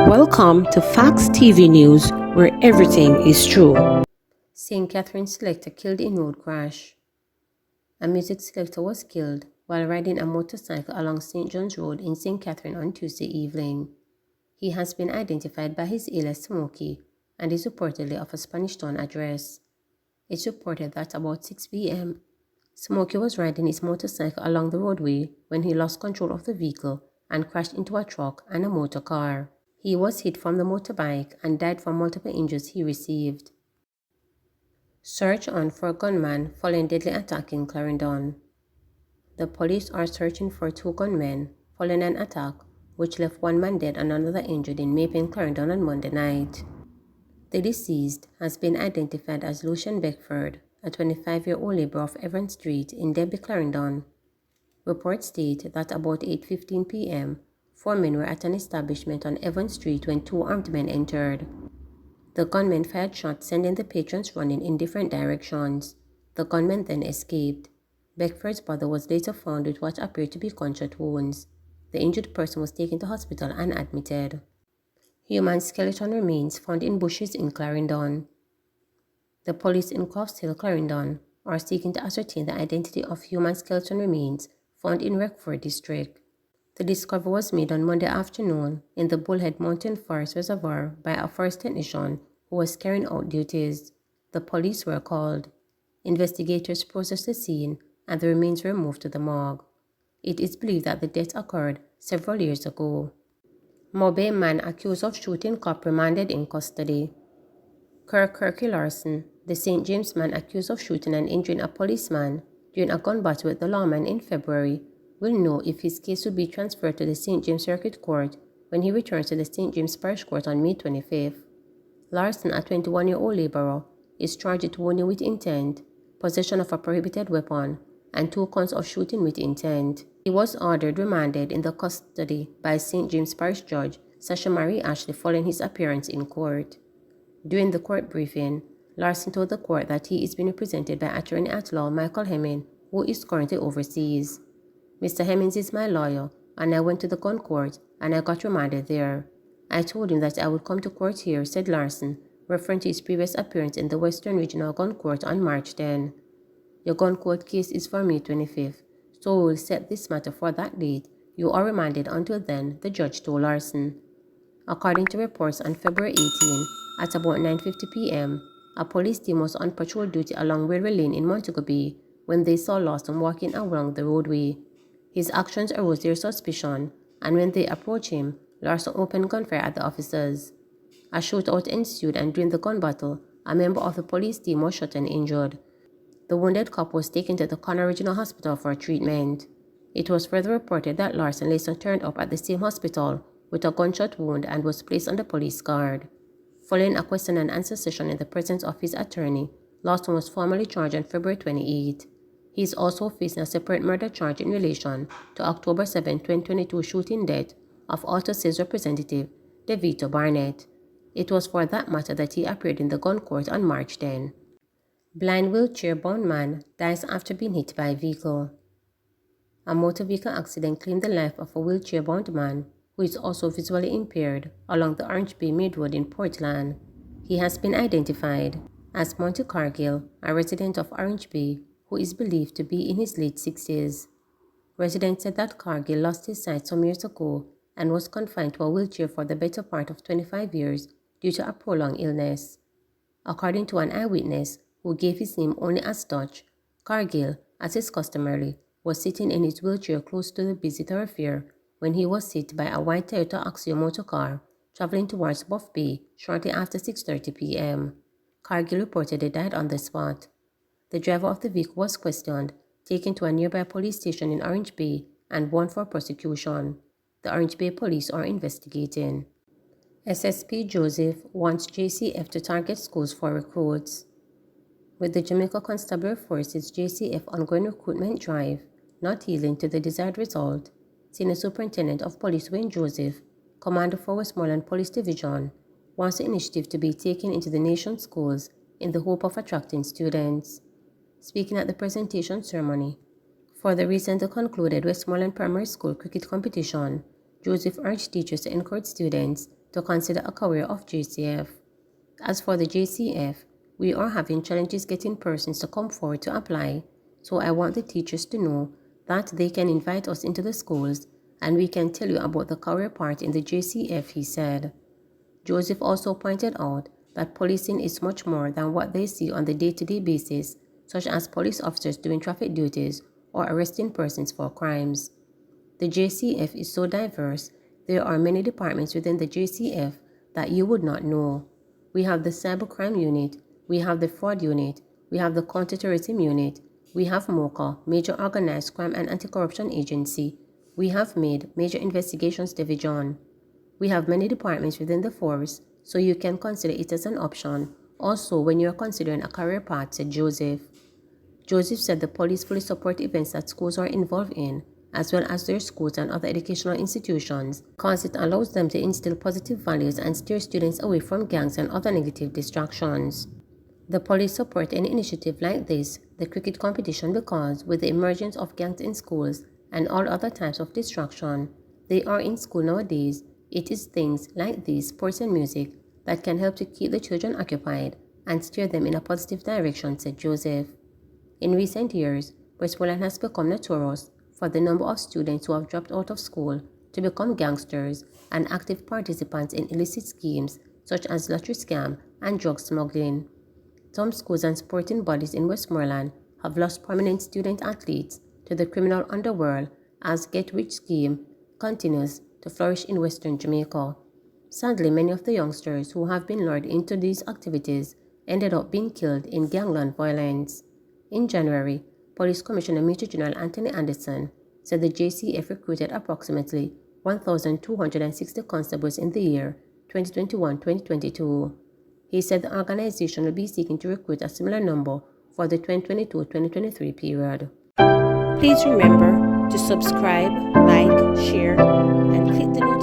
Welcome to Facts TV News, where everything is true. St. Catherine selector killed in road crash. A music selector was killed while riding a motorcycle along St. John's Road in St. Catherine on Tuesday evening. He has been identified by his alias Smokey and is reportedly of a Spanish Town address. It's reported that about 6 p.m., Smokey was riding his motorcycle along the roadway when he lost control of the vehicle and crashed into a truck and a motor car. He was hit from the motorbike and died from multiple injuries he received. Search on for gunman following deadly attack in Clarendon. The police are searching for two gunmen following an attack which left one man dead and another injured in Maypen, Clarendon on Monday night. The deceased has been identified as Lucian Beckford, a 25-year-old laborer of Evans Street in Derby, Clarendon. Reports state that about 8:15 p.m., four men were at an establishment on Evans Street when two armed men entered. The gunmen fired shots, sending the patrons running in different directions. The gunmen then escaped. Beckford's brother was later found with what appeared to be gunshot wounds. The injured person was taken to hospital and admitted. Human skeleton remains found in bushes in Clarendon. The police in Crofts Hill, Clarendon, are seeking to ascertain the identity of human skeleton remains found in Reckford District. The discovery was made on Monday afternoon in the Bullhead Mountain Forest Reservoir by a forest technician who was carrying out duties. The police were called. Investigators processed the scene and the remains were moved to the morgue. It is believed that the death occurred several years ago. Mobe man accused of shooting cop remanded in custody. Kirky Larson, the St. James man accused of shooting and injuring a policeman during a gun battle with the lawman in February, will know if his case will be transferred to the St. James Circuit Court when he returns to the St. James Parish Court on May 25th. Larson, a 21-year-old laborer, is charged with wounding with intent, possession of a prohibited weapon, and 2 counts of shooting with intent. He was ordered remanded in the custody by St. James Parish Judge Sasha Marie Ashley following his appearance in court. During the court briefing, Larson told the court that he is being represented by attorney at law Michael Hemming, who is currently overseas. Mr. Hemmings is my lawyer, and I went to the gun court and I got remanded there. I told him that I would come to court here, said Larson, referring to his previous appearance in the Western Regional Gun Court on March 10. Your gun court case is for May 25th, so we will set this matter for that date. You are remanded until then, the judge told Larson. According to reports on February 18, at about 9:50 p.m., a police team was on patrol duty along Railway Lane in Montego Bay when they saw Larson walking along the roadway. His actions aroused their suspicion, and when they approached him, Larson opened gunfire at the officers. A shootout ensued, and during the gun battle, a member of the police team was shot and injured. The wounded cop was taken to the Connor Regional Hospital for treatment. It was further reported that Larson later turned up at the same hospital with a gunshot wound and was placed under police guard. Following a question and answer session in the presence of his attorney, Larson was formally charged on February 28. He is also facing a separate murder charge in relation to October 7, 2022 shooting death of Alto Sales representative DeVito Barnett. It was for that matter that he appeared in the gun court on March 10. Blind wheelchair-bound man dies after being hit by a vehicle. A motor vehicle accident claimed the life of a wheelchair-bound man who is also visually impaired along the Orange Bay Maid Road in Portland. He has been identified as Monty Cargill, a resident of Orange Bay, who is believed to be in his late 60s. Residents said that Cargill lost his sight some years ago and was confined to a wheelchair for the better part of 25 years due to a prolonged illness. According to an eyewitness who gave his name only as Dutch, Cargill, as is customary, was sitting in his wheelchair close to the busy thoroughfare when he was hit by a white Toyota Axio motor car traveling towards Buff Bay shortly after 6:30 p.m. Cargill reportedly died on the spot. The driver of the vehicle was questioned, taken to a nearby police station in Orange Bay, and warned for prosecution. The Orange Bay police are investigating. SSP Joseph wants JCF to target schools for recruits. With the Jamaica Constabulary Force's JCF ongoing recruitment drive not yielding to the desired result, Senior Superintendent of Police Wayne Joseph, Commander for Westmoreland Police Division, wants the initiative to be taken into the nation's schools in the hope of attracting students. Speaking at the presentation ceremony for the recently concluded Westmoreland Primary School cricket competition, Joseph urged teachers to encourage students to consider a career of JCF. As for the JCF, we are having challenges getting persons to come forward to apply, so I want the teachers to know that they can invite us into the schools and we can tell you about the career part in the JCF, he said. Joseph also pointed out that policing is much more than what they see on the day-to-day basis, such as police officers doing traffic duties or arresting persons for crimes. The JCF is so diverse, there are many departments within the JCF that you would not know. We have the cybercrime unit, we have the fraud unit, we have the counterterrorism unit, we have MOCA, Major Organized Crime and Anti-Corruption Agency, we have MAID, Major Investigations Division. We have many departments within the force, so you can consider it as an option, also when you are considering a career path, said Joseph. Joseph said the police fully support events that schools are involved in, as well as their schools and other educational institutions, because it allows them to instill positive values and steer students away from gangs and other negative distractions. The police support any initiative like this, the cricket competition, because with the emergence of gangs in schools and all other types of distraction, they are in school nowadays. It is things like these, sports and music, that can help to keep the children occupied and steer them in a positive direction, said Joseph. In recent years, Westmoreland has become notorious for the number of students who have dropped out of school to become gangsters and active participants in illicit schemes such as lottery scam and drug smuggling. Some schools and sporting bodies in Westmoreland have lost prominent student athletes to the criminal underworld as get-rich scheme continues to flourish in Western Jamaica. Sadly, many of the youngsters who have been lured into these activities ended up being killed in gangland violence. In January, Police Commissioner Major General Anthony Anderson said the JCF recruited approximately 1,260 constables in the year 2021-2022. He said the organization will be seeking to recruit a similar number for the 2022-2023 period. Please remember to subscribe, like, share, and click the notification